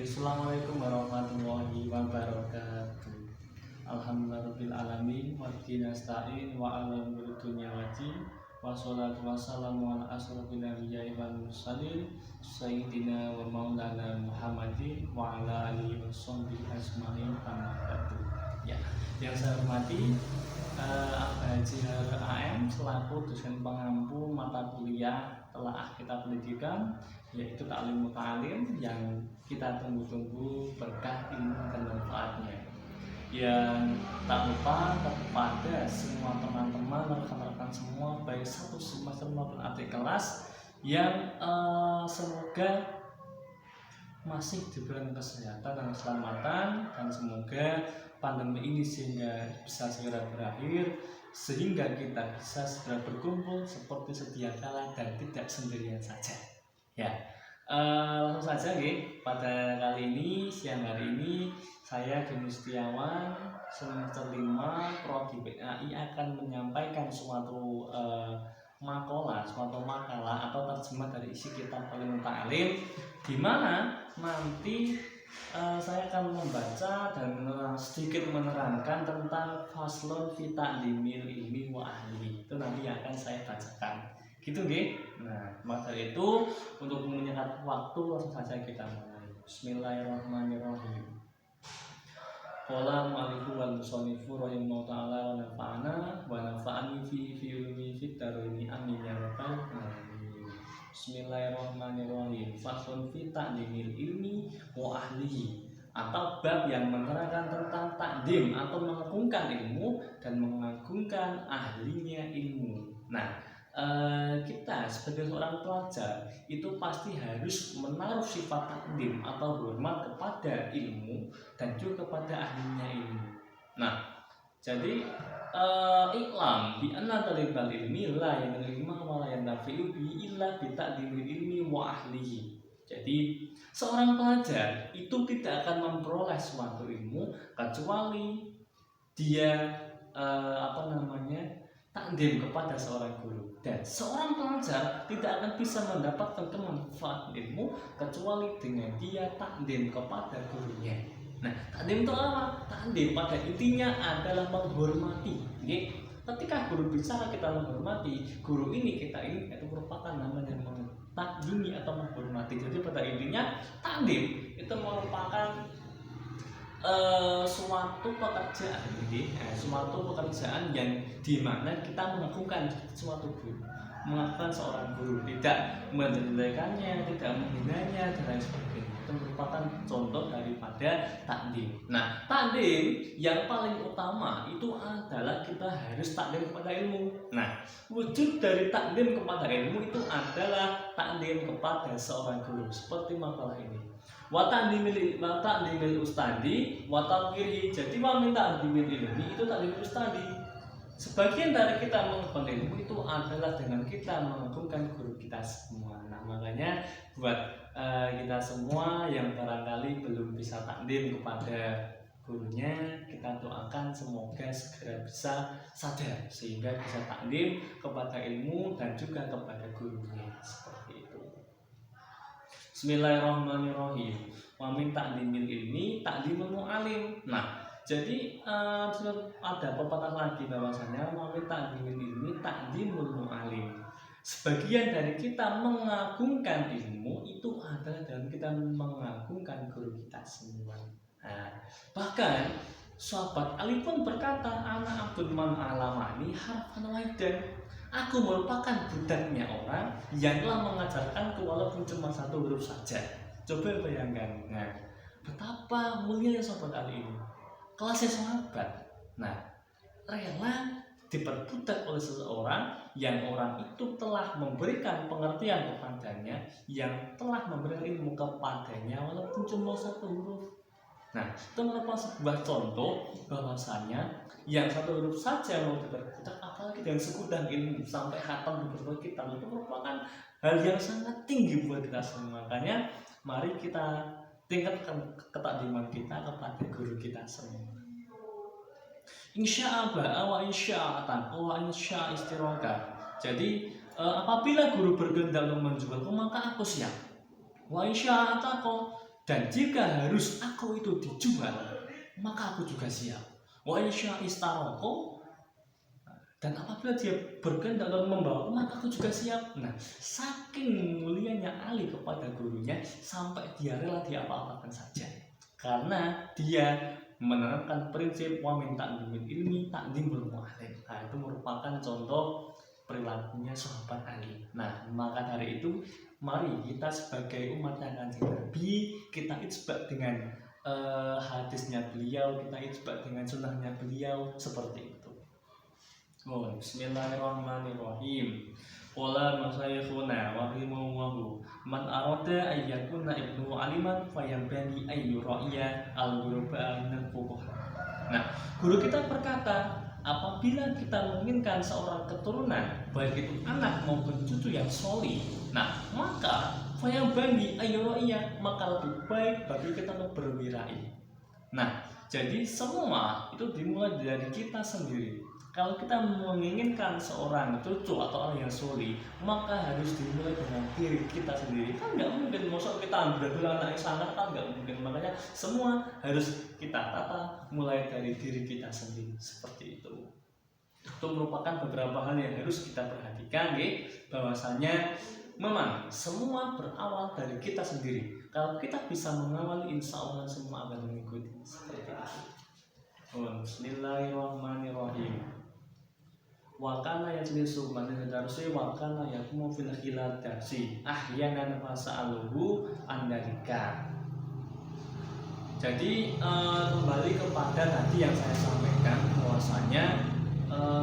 Assalamualaikum warahmatullahi wabarakatuh. Alhamdulillahirabbil alamin wa bihi nasta'in wa ala umuri dunya waddin. Wassalatu wassalamu ala asrofil anbiya'i wal mursalin sayyidina wa maulana Muhammadin wa ala alihi washabbihi ajmain amma ba'du. Ya, yang saya hormati Haji AM selaku dosen pengampu mata kuliah telah kita pendidikan, yaitu Ta'lim Muta'alim, yang kita tunggu-tunggu berkah ilmu dan manfaatnya. Yang tak lupa kepada semua teman-teman, rekan-rekan semua, baik satu semester maupun adik kelas, yang semoga masih diberikan kesehatan dan keselamatan, dan semoga pandemi ini sehingga bisa segera berakhir, sehingga kita bisa segera berkumpul seperti sedia kala dan tidak sendirian saja. Ya, langsung saja pada kali ini, siang hari ini, saya Deni Setiawan, semester 5 Prodi PAI akan menyampaikan suatu makalah atau terjemah dari isi kitab Ta'lim Muta'alim, di mana nanti saya akan membaca dan sedikit menerangkan tentang faslon fi ta'limil ilmi wa ahli. Itu nanti akan saya bacakan. Gitu nggih. Nah, maka dari itu untuk menyingkat waktu langsung saja kita mulai. Bismillahirrahmanirrahim. Qala mu'allifu wal musannifu rahimahullahu ta'ala wa nafa'ana wa nafa'ani fi ulumi fid darini amin ya rabbal alamin. Bismillahirrahmanirrahim. Faslun fi ta'limil ilmi wa ahlihi, atau bab yang menerangkan tentang takdim atau mengagungkan ilmu dan mengagungkan ahlinya ilmu. Nah, kita sebagai seorang pelajar itu pasti harus menaruh sifat takdim atau hormat kepada ilmu dan juga kepada ahlinya ilmu. Nah, jadi iklam bi anna talibal ilmi la yanilma wa la yantafi'u bi illa bi ta'dilil ilmi wa ahlihi. Jadi seorang pelajar itu tidak akan memperoleh suatu ilmu kecuali dia takdim kepada seorang guru, dan seorang pelajar tidak akan bisa mendapatkan kemanfaat ilmu kecuali dengan dia takdim kepada gurunya. Nah, takdim itu apa? Takdim pada intinya adalah menghormati. Ketika guru bicara kita menghormati, guru ini kita ini itu merupakan namanya takdimi atau menghormati. Jadi pada intinya takdim itu merupakan suatu pekerjaan yang dimana kita mengagungkan suatu guru, mengagungkan seorang guru, tidak menjelekannya, tidak menghinanya dan lain sebagainya. Itu merupakan contoh daripada takdim. Nah, takdim yang paling utama itu adalah kita harus takdim kepada ilmu. Nah, wujud dari takdim kepada ilmu itu adalah takdim kepada seorang guru, seperti makalah ini. Wa ta'dimil ustadi wa taqwirhi. Jadi meminta ta'dimil ilmi itu ta'dimil ustadi. Sebagian dari kita mengagungkan ilmu itu adalah dengan kita mengagungkan guru kita semua. Nah, makanya buat kita semua yang barangkali belum bisa takdim kepada gurunya, kita doakan semoga segera bisa sadar sehingga bisa takdim kepada ilmu dan juga kepada gurunya, seperti itu. Bismillahirrahmanirrahim. Wa min ta'limil ilmi ta'limul mu'alim. Nah, jadi ada pepatah lagi bahwasanya wa min ta'limil ilmi ta'limul mu'alim. Sebagian dari kita mengagungkan ilmu itu adalah dalam kita mengagungkan guru kita semua. Nah, bahkan sahabat Ali pun berkata, ana abdul man alamani harfan waidan. Aku merupakan budaknya orang yang telah mengajarkanku walaupun cuma satu huruf saja. Coba bayangkan, nah, betapa mulianya sahabat Ali ini, kelasnya sahabat. Nah, rela diperbudak oleh seseorang yang orang itu telah memberikan pengertian kepadanya, yang telah memberikan ilmu kepadanya walaupun cuma satu huruf. Nah, itu merupakan sebuah contoh bahwasanya yang satu huruf saja mau diperbudak, apalagi dengan segudang ilmu sampai khatam di berbagai kitab, itu merupakan hal yang sangat tinggi buat kita semua. Makanya mari kita tingkatkan ketakdiman kita kepada guru kita semua. Insya Allah wa insya wa insya istiraka. Jadi apabila guru berkehendak untuk menjualku, maka aku siap. Wa insya Allah Dan jika harus aku itu dijual, maka aku juga siap. Wa insya istaroko, dan apabila dia berkehendak dalam membawa, maka aku juga siap. Nah, saking mulianya Ali kepada gurunya sampai dia rela diapa-apakan saja, karena dia menerapkan prinsip wa min ta'limil ilmi ta'limul mu'allim. Nah, itu merupakan contoh perilakunya sahabat Ali. Nah, maka dari itu mari kita sebagai umat yang Kanjeng Nabi, kita ijba dengan hadisnya beliau, kita ijba dengan sunnahnya beliau seperti itu. Bismillahirrahmanirrahim. Qala masyaykhuna wa rahimallahu man arada ay yakuna ibnu aliman fayambani ay yuraiya al-ghuraba min al-fuqaha. Nah, guru kita berkata, apabila kita menginginkan seorang keturunan, baik itu anak maupun cucu yang solih, nah maka fayambani ay yuraiya, maka lebih baik bagi kita untuk berwirai. Nah, jadi semua itu dimulai dari kita sendiri. Kalau kita menginginkan seorang cucu atau orang yang solih, maka harus dimulai dengan diri kita sendiri. Kan nggak mungkin, masuk kita ambil anak yang sana, kan nggak mungkin. Makanya semua harus kita tata mulai dari diri kita sendiri, seperti itu. Itu merupakan beberapa hal yang harus kita perhatikan, bahwasanya memang semua berawal dari kita sendiri. Kalau kita bisa mengawali, insya Allah semua akan mengikuti, seperti itu. Bismillahirrahmanirrahim. Wakana yajlisu manil darsi wakana yakumu fil khilal darsi ahyanan fasa'aluhu andalika. Jadi kembali kepada tadi yang saya sampaikan, bahwasanya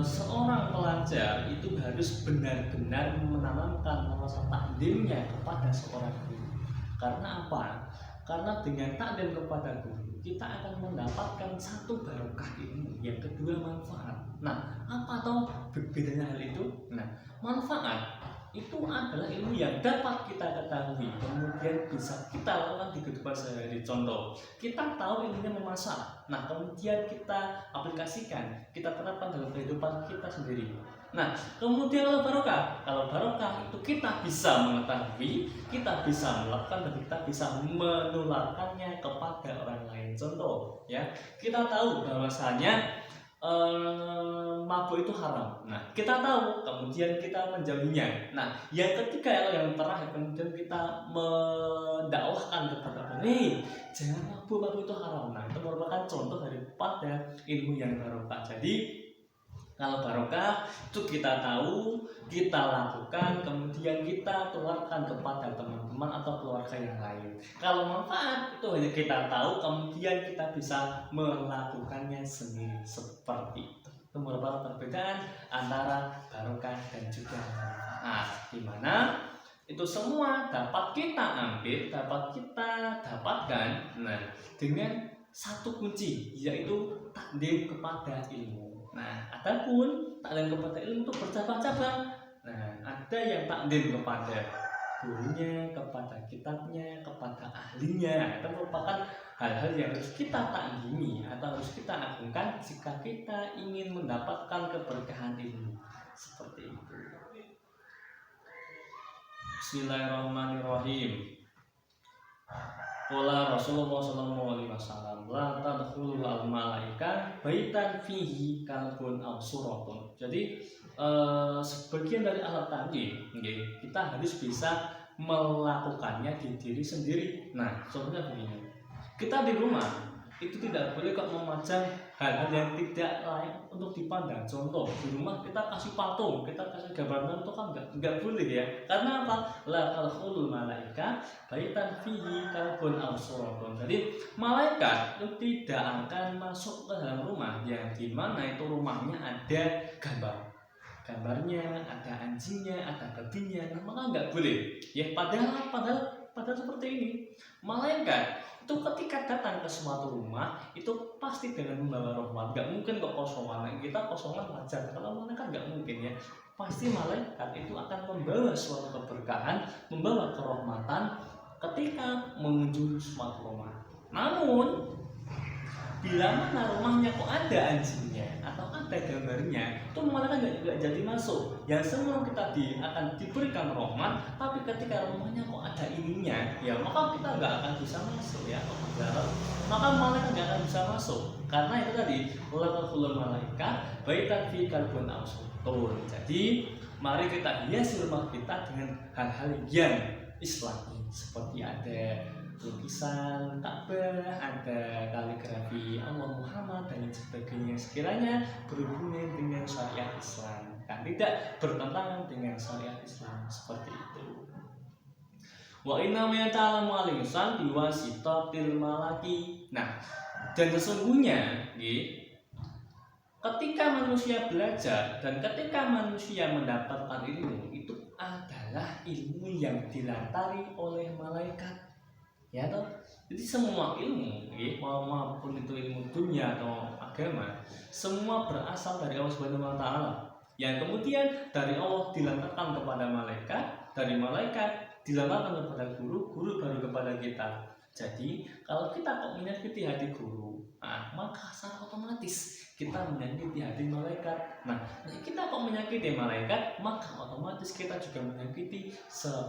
seorang pelajar itu harus benar-benar menanamkan rasa taklimnya kepada seorang guru. Karena apa? Karena dengan taklim kepada guru, kita akan mendapatkan satu barokah ilmu, yang kedua manfaat. Nah, apa atau bedanya hal itu? Nah, manfaat itu adalah ilmu yang dapat kita ketahui, kemudian bisa kita lakukan di kehidupan sehari-hari. Contoh, kita tahu ilmunya memasak, nah kemudian kita aplikasikan, kita terapkan dalam kehidupan kita sendiri. Nah, kemudian kalau barokah itu kita bisa mengetahui, kita bisa melakukan, dan kita bisa menularkannya kepada orang lain. Contoh, ya, kita tahu bahwasanya mabuk itu haram. Nah, kita tahu, kemudian kita menjauhinya. Nah, yang ketiga yang terakhir, kemudian kita mendakwahkan kepada orang, jangan mabuk itu haram. Nah, itu merupakan contoh daripada ilmu yang barokah. Jadi kalau barokah itu kita tahu, kita lakukan, kemudian kita tularkan kepada teman-teman atau keluarga yang lain. Kalau manfaat itu hanya kita tahu, kemudian kita bisa melakukannya sendiri, seperti itu. Itu merupakan perbedaan antara barokah dan juga manfaat, di mana itu semua dapat kita ambil, dapat kita dapatkan, nah, dengan satu kunci, yaitu takdim kepada ilmu. Nah, adapun takdim kepada ilmu itu bercabang-cabang. Nah, ada yang takdim kepada gurunya, kepada kitabnya, kepada ahlinya. Itu merupakan hal-hal yang harus kita takdimi atau harus kita agungkan jika kita ingin mendapatkan keberkahan ilmu. Seperti itu. Bismillahirrahmanirrahim. Qala Rasulullah sallallahu alaihi wasallam, la tadkhulul al-malaika baitan fihi kalbun aw suratun. Jadi sebagian dari alat tadi, kita harus bisa melakukannya di diri sendiri. Nah, contohnya begini. Kita di rumah itu tidak boleh kok memajang hal-hal yang tidak layak untuk dipandang. Contoh, di rumah kita kasih patung, kita kasih gambar itu kan enggak boleh ya. Karena apa? La tadkhulul malaika baitan fihi kalbun aw suratun. Jadi malaikat itu tidak akan masuk ke dalam rumah yang dimana itu rumahnya ada gambarnya, ada anjingnya, ada babinya. Nah, maka enggak boleh. Ya padahal seperti ini. Malaikat itu ketika datang ke suatu rumah itu pasti dengan membawa rahmat. Gak mungkin kok kosongan. Kita kosongan wajar, kalau malaikat gak mungkin ya. Pasti malaikat itu akan membawa suatu keberkahan, membawa kerahmatan ketika mengunjungi suatu rumah. Namun bila mana rumahnya kok ada anjingnya atau ada gambarnya, itu malaikat nggak jadi masuk. Yang semua kita akan diberikan rahmat, tapi ketika rumahnya kok ada ininya, ya maka kita nggak akan bisa masuk ya. Maka malaikat nggak akan bisa masuk karena itu tadi ulul malaikat baitan fi kalbun ausutun. Jadi mari kita hiasi rumah kita dengan hal-hal yang islami, seperti ada lukisan Ka'bah, ada kaligrafi Allah Muhammad dan lain sebagainya, sekiranya berhubungan dengan syariat Islam dan tidak bertentangan dengan syariat Islam, seperti itu. Wa inna ma ta'lamu al-insan biwasitatil malaki. Nah, dan sesungguhnya ketika manusia belajar dan ketika manusia mendapatkan ilmu, itu adalah ilmu yang dilantari oleh malaikat. Ya toh, jadi semua ilmu, maupun itu ilmu dunia atau agama, semua berasal dari Allah Subhanahu Wa Taala. Yang kemudian dari Allah dilantarkan kepada malaikat, dari malaikat dilantarkan kepada guru, guru baru kepada kita. Jadi kalau kita kok menyakiti hati guru, maka secara otomatis kita menyakiti hati malaikat. Nah, kita kok menyakiti malaikat, maka otomatis kita juga menyakiti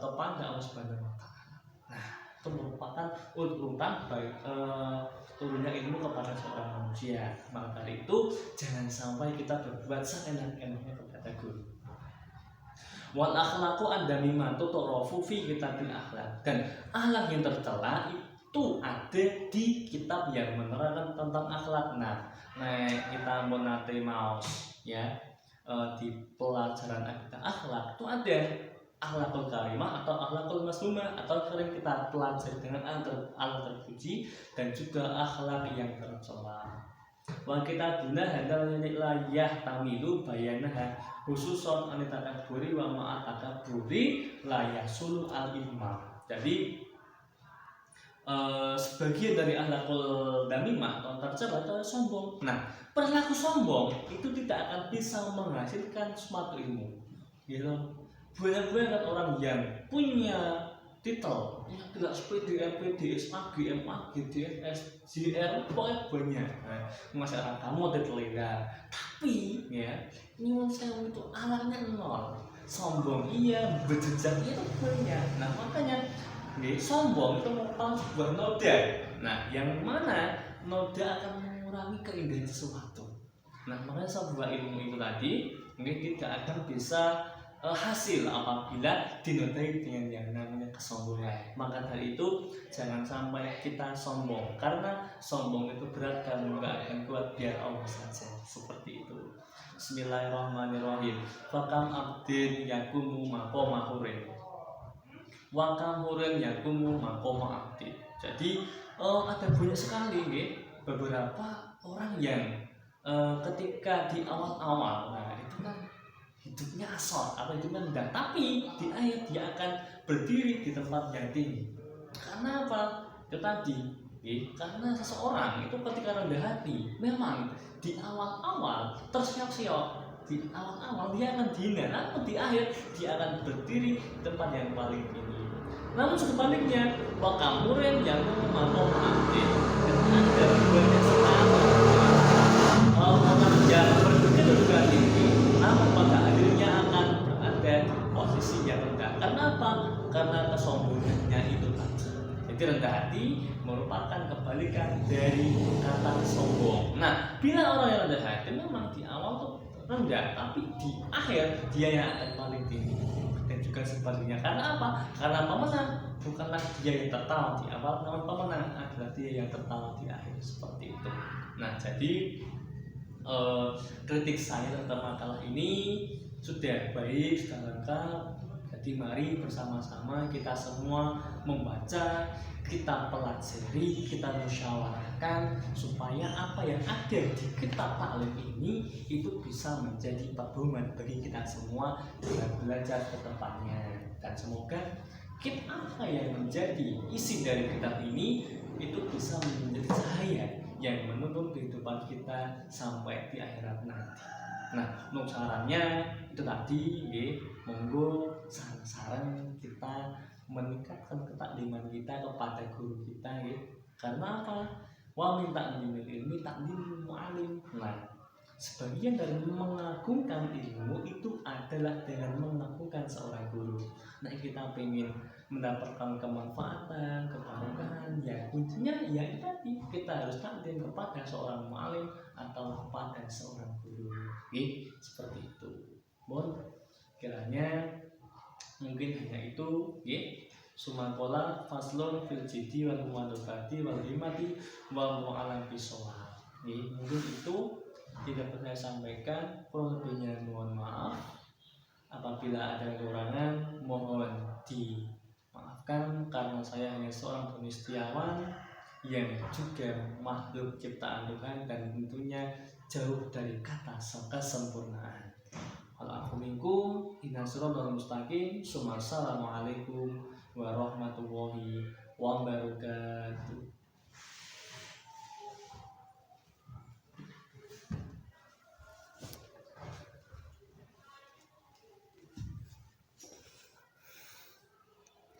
kepada Allah Subhanahu Wa Taala. Nah, itu merupakan urutan baik turunnya ilmu kepada seorang manusia. Maka dari itu jangan sampai kita berbuat seenak-enaknya kepada guru. Wal akhlaqu andamimatu tu'rafu fi kitabil akhlaq. Dan akhlak yang tercela itu ada di kitab yang menerangkan tentang akhlak. Nah, kita menate maos ya di pelajaran akidah akhlak itu ada akhlakul karimah atau akhlakul masmumah, atau sering kita pelajari dengan alat terpuji, dan juga akhlak yang tercela. Wa kitabuna hadal layah tamilu bayanaha khususon anitakaburi wa ma'atakaburi layah sulu al-ilma. Jadi sebagian dari akhlakul damimah atau tercela itu sombong. Nah, perilaku sombong itu tidak akan bisa menghasilkan suatu ilmu, gitu. Banyak orang yang punya titel, tidak SPD, MPD, SAG, MAG, DS, JR, pokoknya banyak. Masyarakat kamu titelnya, tapi ya nyuwun sewu itu alamnya nol. Sombong iya, berjejak itu banyak. Nah makanya sombong itu merupakan sebuah noda. Nah yang mana noda akan mengurangi keindahan sesuatu. Nah makanya sebuah ilmu itu tadi tidak akan bisa hasil apabila dinodai dengan yang namanya kesombongan. Maka dari itu jangan sampai kita sombong, karena sombong itu berat dan nggak akan kuat, biar Allah saja. Seperti itu. Bismillahirrahmanirrahim. Fakam abdin yakumu maqama hurin, wakam hurin yakumu maqama abdin. Jadi ada banyak sekali beberapa orang yang ketika di awal-awal, nah itu kan hidupnya asal atau hidupnya rendah, tapi di akhir dia akan berdiri di tempat yang tinggi. Karena apa? Itu tadi, karena seseorang itu ketika rendah hati, memang di awal-awal tersiok-siok, di awal-awal dia akan dihina, namun di akhir dia akan berdiri di tempat yang paling tinggi. Namun sebaliknya, wakamuren yang mau mati, ada banyak sekali orang yang berpikir juga tinggi, namun pada akhirnya akan berada di posisi yang rendah. Kenapa? Karena kesombongannya itu tadi. Jadi rendah hati merupakan kebalikan dari kata sombong. Nah, bila orang yang rendah hati memang di awal tuh rendah, tapi di akhir dia yang akan paling tinggi. Dan juga sebaliknya. Karena apa? Karena pemenang bukanlah dia yang tertawa di awal, namun pemenang adalah dia yang tertawa di akhir. Seperti itu. Nah, jadi kritik saya tentang makalah ini sudah baik, sudah lengkap. Jadi mari bersama-sama kita semua membaca, kita pelajari, kita musyawarahkan supaya apa yang ada di kitab taklim ini itu bisa menjadi pedoman bagi kita semua dalam belajar ke depannya. Dan semoga apa yang menjadi isi dari kitab ini itu bisa menjadi cahaya yang menuntun kehidupan kita sampai di akhirat nanti. Nah, untuk sarannya itu tadi, monggo saran kita meningkatkan ketakliman kita kepada guru kita, karena apa? Wa min ta'limil ilmi ta'limul mu'alim. Nah, sebagian dari mengagungkan ilmu itu adalah dengan mengagungkan seorang guru. Nah, kita pengen mendapatkan kemanfaatan, kebarokahan, ya kuncinya ya itu tadi, kita harus taklim kepada seorang mu'alim atau kepada seorang guru. Oke, seperti itu. Mohon kiranya mungkin hanya itu, ya. Sumakola faslon fil jidi wal mumadokati wal himati wal mu'alam bisawab. Mungkin itu tidak dapat saya sampaikan. Kurang lebihnya mohon maaf. Apabila ada kekurangan mohon dimaafkan, karena saya hanya seorang penistiawan yang juga makhluk ciptaan Tuhan dan tentunya jauh dari kata kesempurnaan. Allahu minkum inna siratal mustaqim. Assalamualaikum warahmatullahi wabarakatuh.